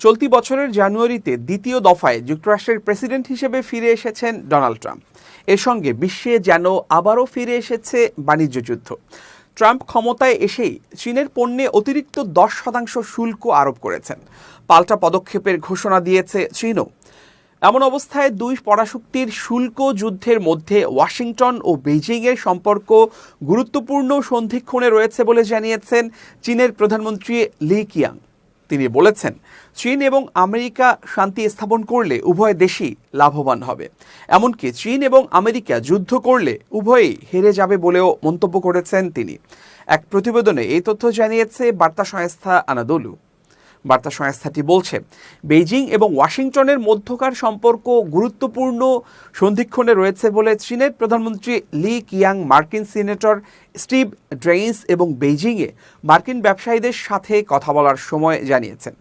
চলতি বছরের জানুয়ারিতে দ্বিতীয় দফায় যুক্তরাষ্ট্রের প্রেসিডেন্ট হিসেবে ফিরে এসেছেন ডোনাল্ড ট্রাম্প। এর সঙ্গে বিশ্বে যেন আবারও ফিরে এসেছে বাণিজ্য যুদ্ধ। ট্রাম্প ক্ষমতায় এসেই চীনের পণ্যে অতিরিক্ত 10% শুল্ক আরোপ করেছেন। পাল্টা পদক্ষেপের ঘোষণা দিয়েছে চীনও। এমন অবস্থায় দুই পরাশক্তির শুল্ক যুদ্ধের মধ্যে ওয়াশিংটন ও বেইজিংয়ের সম্পর্ক গুরুত্বপূর্ণ সন্ধিক্ষণে রয়েছে বলে জানিয়েছেন চীনের প্রধানমন্ত্রী লি কিয়াং। তিনি বলেছেন, চীন এবং আমেরিকা শান্তি স্থাপন করলে উভয় দেশই লাভবান হবে। এমনকি চীন এবং আমেরিকা যুদ্ধ করলে উভয়ই হেরে যাবে বলেও মন্তব্য করেছেন তিনি। এক প্রতিবেদনে এই তথ্য জানিয়েছে বার্তা সংস্থা আনাদোলু। বার্তা সংস্থাটি বলছে, বেইজিং এবং ওয়াশিংটনের মধ্যকার সম্পর্ক গুরুত্বপূর্ণ সন্ধিক্ষণে রয়েছে বলে চীনের প্রধানমন্ত্রী লি কিয়াং মার্কিন সিনেটর স্টিভ ড্রেইন্স এবং বেইজিংয়ে মার্কিন ব্যবসায়ীদের সাথে কথা বলার সময় জানিয়েছেন।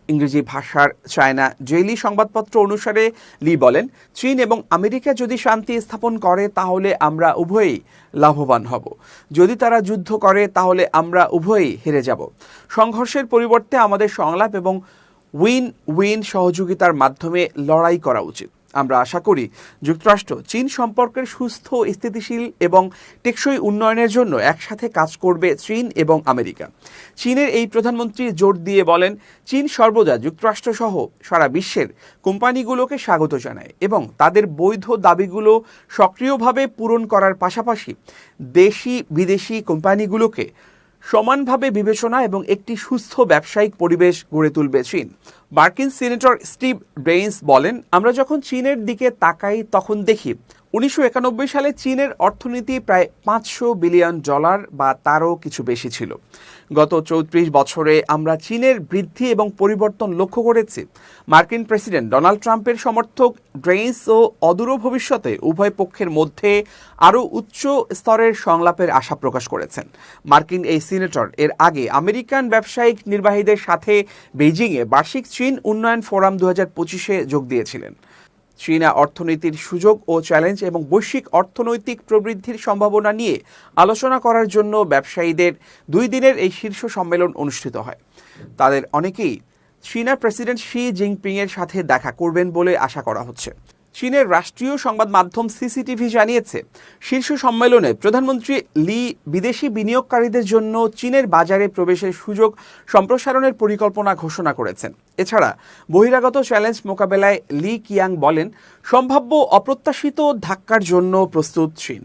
ইংরেজি ভাষার চায়না ডেইলি সংবাদপত্র অনুসারে লি বলেন, চীন এবং আমেরিকা যদি শান্তি স্থাপন করে তাহলে আমরা উভয়ই লাভবান হব। যদি তারা যুদ্ধ করে তাহলে আমরা উভয়ই হেরে যাব। সংঘর্ষের পরিবর্তে আমাদের সংলাপ এবং উইন উইন সহযোগিতার মাধ্যমে লড়াই করা উচিত। আমরা আশা করি যুক্তরাষ্ট্র চীন সম্পর্কের সুস্থ, স্থিতিশীল এবং টেকসই উন্নয়নের জন্য একসাথে কাজ করবে চীন এবং আমেরিকা। চীনের এই প্রধানমন্ত্রী জোর দিয়ে বলেন, চীন সর্বদা যুক্তরাষ্ট্রসহ সারা বিশ্বের কোম্পানিগুলোকে স্বাগত জানায় এবং তাদের বৈধ দাবিগুলো সক্রিয়ভাবে পূরণ করার পাশাপাশি দেশি বিদেশি কোম্পানিগুলোকে সমানভাবে বিবেচনা এবং একটি সুস্থ ব্যবসায়িক পরিবেশ গড়ে তুলবে চীন। মার্কিন সিনেটর স্টিভ ড্রেইন্স বলেন, আমরা যখন চীনের দিকে তাকাই তখন দেখি 1991 সালে চীনের অর্থনীতি প্রায় $500 বিলিয়ন বা তারও কিছু বেশি ছিল। গত 34 বছরে আমরা চীনের বৃদ্ধি এবং পরিবর্তন লক্ষ্য করেছি। মার্কিন প্রেসিডেন্ট ডোনাল্ড ট্রাম্পের সমর্থক ড্রেইন্স ও অদূর ভবিষ্যতে উভয় পক্ষের মধ্যে আরও উচ্চ স্তরের সংলাপের আশা প্রকাশ করেছেন। মার্কিন এই সিনেটর এর আগে আমেরিকান ব্যবসায়িক নির্বাহীদের সাথে বেইজিংয়ে বার্ষিক চীন উন্নয়ন ফোরাম 2025-এ যোগ দিয়েছিলেন। চীনা অর্থনীতির সুযোগ ও চ্যালেঞ্জ এবং বৈশ্বিক অর্থনৈতিক প্রবৃদ্ধির সম্ভাবনা নিয়ে আলোচনা করার জন্য ব্যবসায়ীদের 2 দিনের এই শীর্ষ সম্মেলন অনুষ্ঠিত হয়। তাদের অনেকেই চীনা প্রেসিডেন্ট শি জিনপিংয়ের সাথে দেখা করবেন বলে আশা করা হচ্ছে। চীনের রাষ্ট্রীয় সংবাদ মাধ্যম সিসিটিভি জানিয়েছে, শীর্ষ সম্মেলনে প্রধানমন্ত্রী লি বিদেশি বিনিয়োগকারীদের জন্য চীনের বাজারে প্রবেশের সুযোগ সম্প্রসারণের পরিকল্পনা ঘোষণা করেছেন। এছাড়া বহিরাগত চ্যালেঞ্জ মোকাবেলায় লি কিয়াং বলেন, সম্ভাব্য অপ্রত্যাশিত ধাক্কার জন্য প্রস্তুত চীন।